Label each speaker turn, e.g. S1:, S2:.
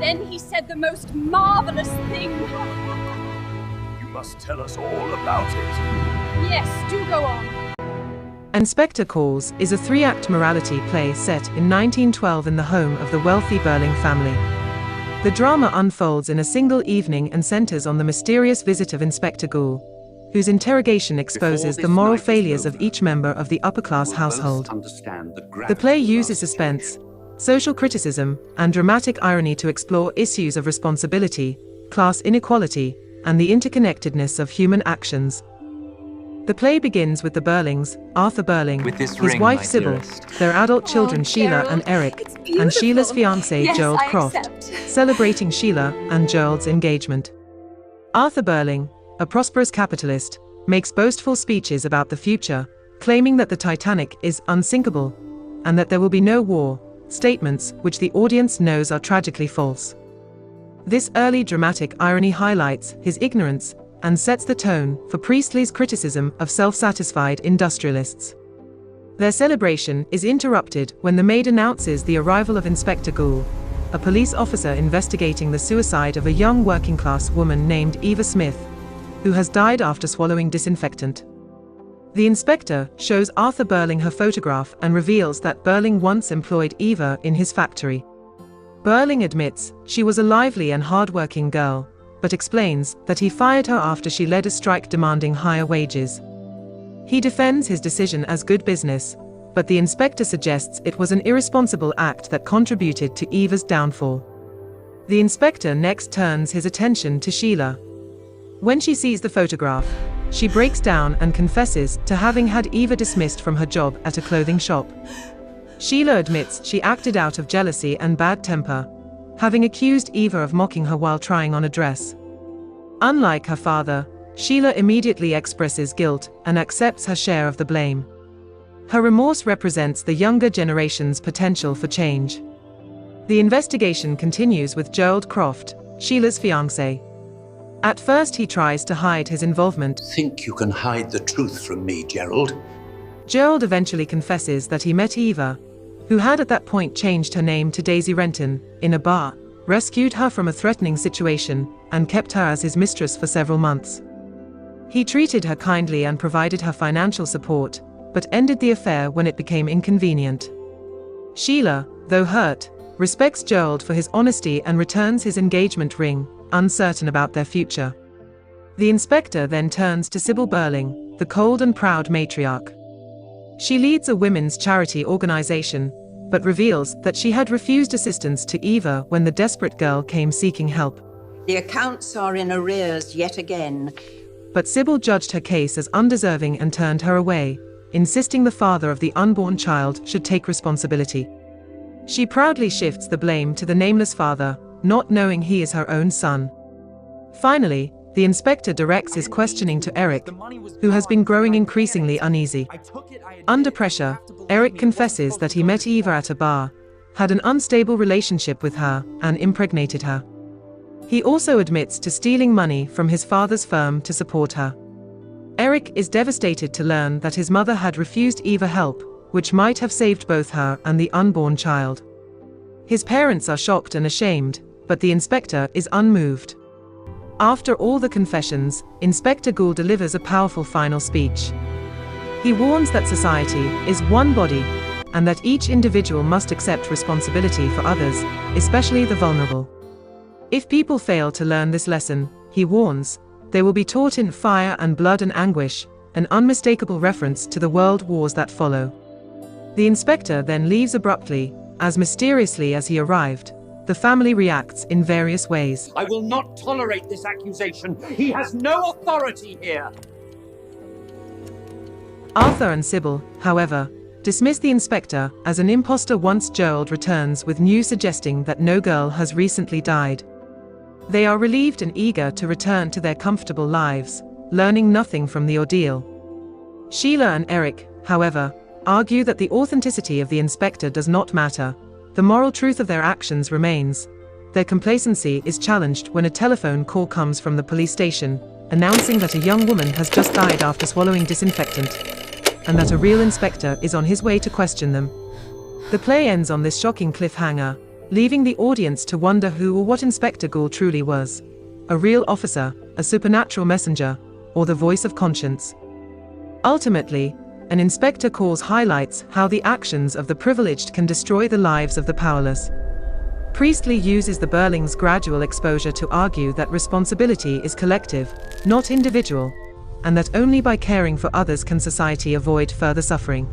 S1: Then he said the most marvelous thing.
S2: You must tell us all about it.
S1: Yes, do go on.
S3: Inspector Calls is a 3-act morality play set in 1912 in the home of the wealthy Birling family. The drama unfolds in a single evening and centers on the mysterious visit of Inspector Goole, whose interrogation exposes the moral failures of each member of the upper-class household. The play uses suspense, social criticism, and dramatic irony to explore issues of responsibility, class inequality, and the interconnectedness of human actions. The play begins with the Birlings, Arthur Birling, his wife Sybil, their adult children Sheila and Eric, and Sheila's fiancé Gerald Croft, celebrating Sheila and Gerald's engagement. Arthur Birling, a prosperous capitalist, makes boastful speeches about the future, claiming that the Titanic is unsinkable, and that there will be no war, statements which the audience knows are tragically false. This early dramatic irony highlights his ignorance and sets the tone for Priestley's criticism of self-satisfied industrialists. Their celebration is interrupted when the maid announces the arrival of Inspector Goole, a police officer investigating the suicide of a young working-class woman named Eva Smith, who has died after swallowing disinfectant. The inspector shows Arthur Birling her photograph and reveals that Birling once employed Eva in his factory. Birling admits she was a lively and hard-working girl, but explains that he fired her after she led a strike demanding higher wages. He defends his decision as good business, but the inspector suggests it was an irresponsible act that contributed to Eva's downfall. The inspector next turns his attention to Sheila. When she sees the photograph, she breaks down and confesses to having had Eva dismissed from her job at a clothing shop. Sheila admits she acted out of jealousy and bad temper, having accused Eva of mocking her while trying on a dress. Unlike her father, Sheila immediately expresses guilt and accepts her share of the blame. Her remorse represents the younger generation's potential for change. The investigation continues with Gerald Croft, Sheila's fiancé. At first he tries to hide his involvement.
S4: Think you can hide the truth from me, Gerald?
S3: Gerald eventually confesses that he met Eva, who had at that point changed her name to Daisy Renton, in a bar, rescued her from a threatening situation, and kept her as his mistress for several months. He treated her kindly and provided her financial support, but ended the affair when it became inconvenient. Sheila, though hurt, respects Gerald for his honesty and returns his engagement ring, uncertain about their future. The inspector then turns to Sybil Birling, the cold and proud matriarch. She leads a women's charity organization, but reveals that she had refused assistance to Eva when the desperate girl came seeking help.
S5: The accounts are in arrears yet again.
S3: But Sybil judged her case as undeserving and turned her away, insisting the father of the unborn child should take responsibility. She proudly shifts the blame to the nameless father, not knowing he is her own son. Finally, the inspector directs his questioning to Eric, who has been growing increasingly uneasy. Under pressure, Eric confesses that he met Eva at a bar, had an unstable relationship with her, and impregnated her. He also admits to stealing money from his father's firm to support her. Eric is devastated to learn that his mother had refused Eva help, which might have saved both her and the unborn child. His parents are shocked and ashamed, but the inspector is unmoved. After all the confessions, Inspector Goole delivers a powerful final speech. He warns that society is one body, and that each individual must accept responsibility for others, especially the vulnerable. If people fail to learn this lesson, he warns, they will be taught in fire and blood and anguish, an unmistakable reference to the world wars that follow. The inspector then leaves abruptly, as mysteriously as he arrived. The family reacts in various ways.
S6: I will not tolerate this accusation. He has no authority here.
S3: Arthur and Sybil, however, dismiss the inspector as an imposter once Gerald returns with news suggesting that no girl has recently died. They are relieved and eager to return to their comfortable lives, learning nothing from the ordeal. Sheila and Eric, however, argue that the authenticity of the inspector does not matter. The moral truth of their actions remains. Their complacency is challenged when a telephone call comes from the police station, announcing that a young woman has just died after swallowing disinfectant, and that a real inspector is on his way to question them. The play ends on this shocking cliffhanger, leaving the audience to wonder who or what Inspector Goole truly was: a real officer, a supernatural messenger, or the voice of conscience. Ultimately, an Inspector Goole highlights how the actions of the privileged can destroy the lives of the powerless. Priestley uses the Birlings' gradual exposure to argue that responsibility is collective, not individual, and that only by caring for others can society avoid further suffering.